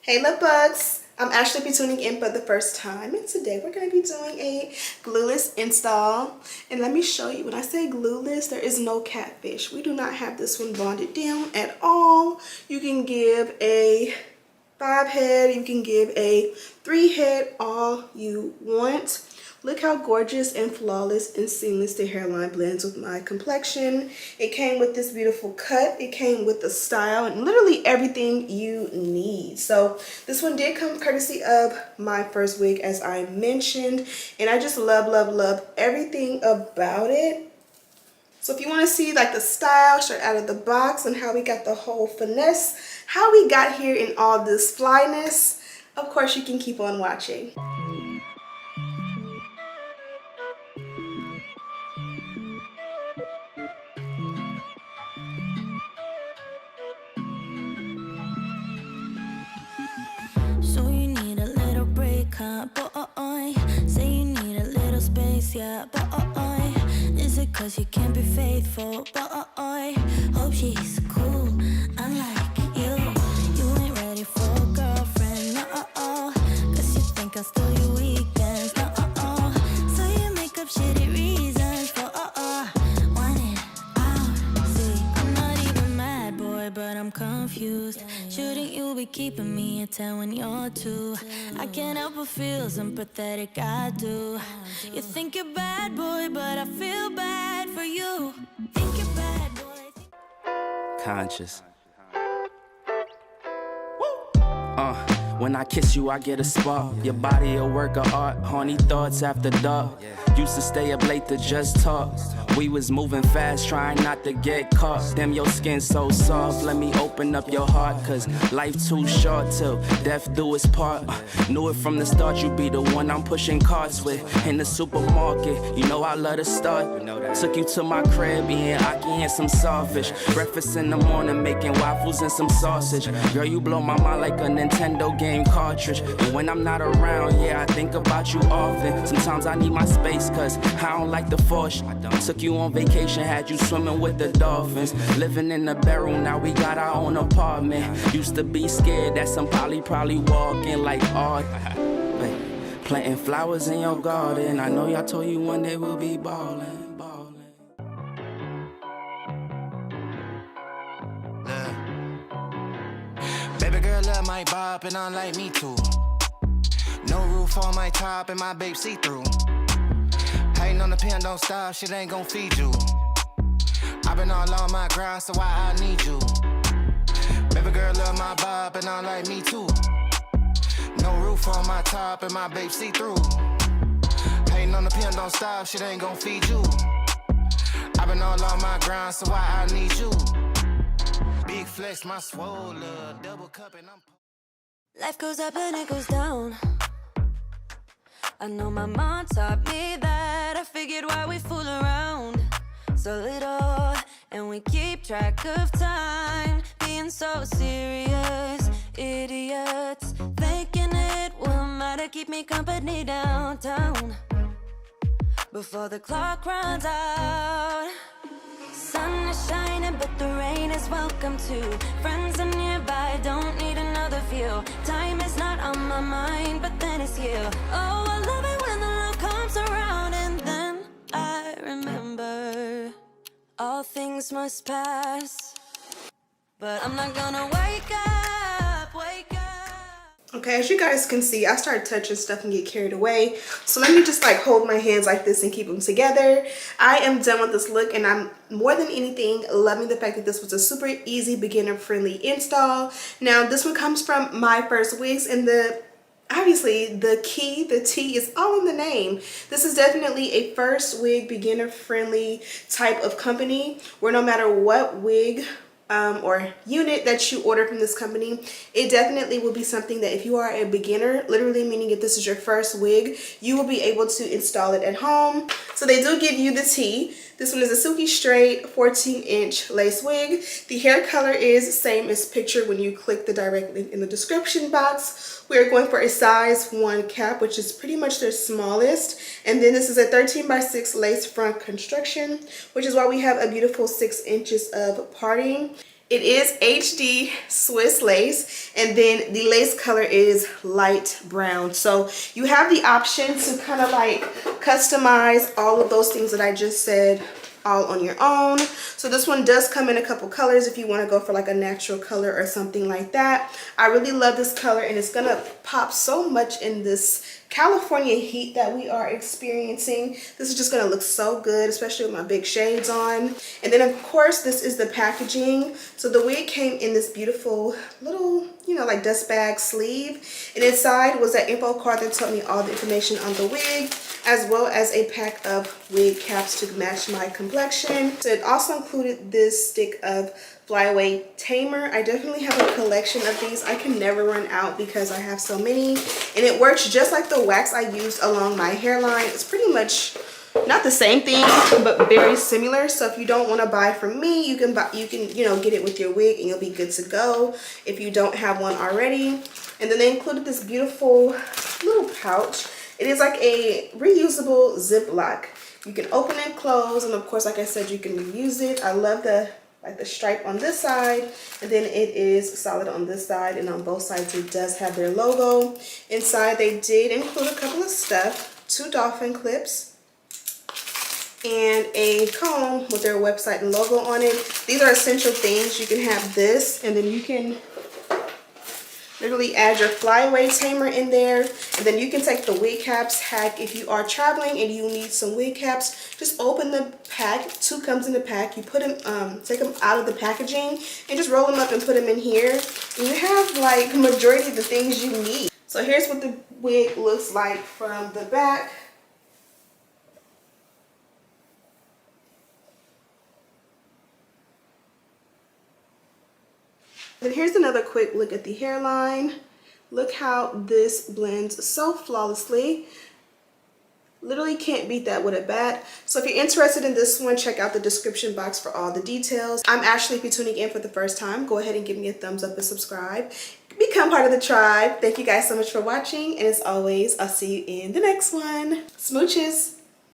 Hey love bugs, I'm Ashley be tuning in for the first time, and today we're going to be doing a glueless install. And let me show you, when I say glueless, there is no catfish. We do not have this one bonded down at all. You can give a 5-head, you can give a 3-head, all you want. Look how gorgeous and flawless and seamless the hairline blends with my complexion. It came with this beautiful cut. It came with the style and literally everything you need. So this one did come courtesy of MyFirstWig, as I mentioned. And I just love, love, love everything about it. So if you want to see like the style straight out of the box and how we got the whole finesse, how we got here in all this flyness, of course you can keep on watching. So you need a little break, huh? Boy, say you need a little space, yeah. Boy, is it 'cause you can't be faithful? Boy, hope she's cool, unlike you. You ain't ready for a girlfriend, no. 'Cause you think I'll steal your weekends, no. So you make up shitty reasons for wanting out. See, I'm not even mad, boy, but I'm confused. Shouldn't you be keeping me at 10 when you're 2? I can't help but feel sympathetic, I do. You think you're bad, boy, but I feel bad for you. Think you're bad, boy. Conscious. When I kiss you, I get a spark. Your body a work of art. Horny thoughts after dark. Used to stay up late to just talk. We was moving fast, trying not to get caught. Damn, your skin so soft. Let me open up your heart, 'cause life too short till death do its part. Knew it from the start, you be the one I'm pushing carts with. In the supermarket, you know I love to start. Took you to my crib, eating aki and some sawfish. Breakfast in the morning, making waffles and some sausage. Girl, you blow my mind like a Nintendo game cartridge. And when I'm not around, yeah, I think about you often. Sometimes I need my space, 'cause I don't like the force. Took you on vacation, had you swimming with the dolphins. Living in the bedroom, now we got our own apartment. Used to be scared that somebody probably walk in like art. Planting flowers in your garden. I know y'all told you one day we'll be ballin'. Baby girl love my bop and I like me too. No roof on my top and my babe see-through. Hating on the pen, don't stop, shit ain't gon' feed you. I've been all on my grind, so why I need you. Baby girl love my bop and I like me too. No roof on my top and my babe see-through. Hating on the pen, don't stop, shit ain't gon' feed you. I've been all on my grind, so why I need you. Big flex, my swole, double cup and I'm... Life goes up and it goes down. I know my mom taught me that. I figured why we fool around so little, and we keep track of time, being so serious. Idiots thinking it will matter, keep me company downtown before the clock runs out. Sun is shining, but the rain is welcome too. Friends are nearby, don't need another view. Time is not on my mind, but then it's you. Oh, I love it when the love comes around, and then I remember all things must pass. But I'm not gonna wake up, wake up. Okay, as you guys can see, I started touching stuff and get carried away. So let me just like hold my hands like this and keep them together. I am done with this look, and I'm more than anything loving the fact that this was a super easy, beginner-friendly install. Now, this one comes from MyFirstWigs, and obviously the T is all in the name. This is definitely a first wig beginner-friendly type of company, where no matter what wig or unit that you order from this company, it definitely will be something that if you are a beginner, literally meaning if this is your first wig, you will be able to install it at home. So they do give you the T. This one is a silky straight 14-inch lace wig. The hair color is same as pictured when you click the direct link in the description box. We're going for a size 1 cap, which is pretty much their smallest. And then this is a 13x6 lace front construction, which is why we have a beautiful 6 inches of parting. It is HD Swiss lace, and then the lace color is light brown. So you have the option to kind of like customize all of those things that I just said all on your own. So this one does come in a couple colors if you want to go for like a natural color or something like that. I really love this color, and it's gonna pop so much in this California heat that we are experiencing. This is just gonna look so good, especially with my big shades on. And then of course this is the packaging. So the wig came in this beautiful little, you know, like dust bag sleeve, and inside was that info card that told me all the information on the wig, as well as a pack of wig caps to match my complexion. So it also included this stick of flyaway tamer. I definitely have a collection of these. I can never run out because I have so many, and it works just like the wax I used along my hairline. It's pretty much not the same thing, but very similar. So if you don't want to buy from me, you can you know, get it with your wig and you'll be good to go if you don't have one already. And then they included this beautiful little pouch. It is like a reusable Ziploc. You can open and close, and of course, like I said, you can reuse it. I love the stripe on this side, and then it is solid on this side, and on both sides it does have their logo. Inside they did include a couple of stuff, 2 dolphin clips, and a comb with their website and logo on it. These are essential things. You can have this, and then you can literally add your flyaway tamer in there, and then you can take the wig caps hack. If you are traveling and you need some wig caps, just open the pack. 2 comes in the pack. You put them, take them out of the packaging and just roll them up and put them in here, and you have like majority of the things you need. So here's what the wig looks like from the back. And here's another quick look at the hairline. Look how this blends so flawlessly. Literally can't beat that with a bat. So if you're interested in this one, check out the description box for all the details. I'm Ashley. If you're tuning in for the first time, go ahead and give me a thumbs up and subscribe. Become part of the tribe. Thank you guys so much for watching, and as always, I'll see you in the next one. Smooches.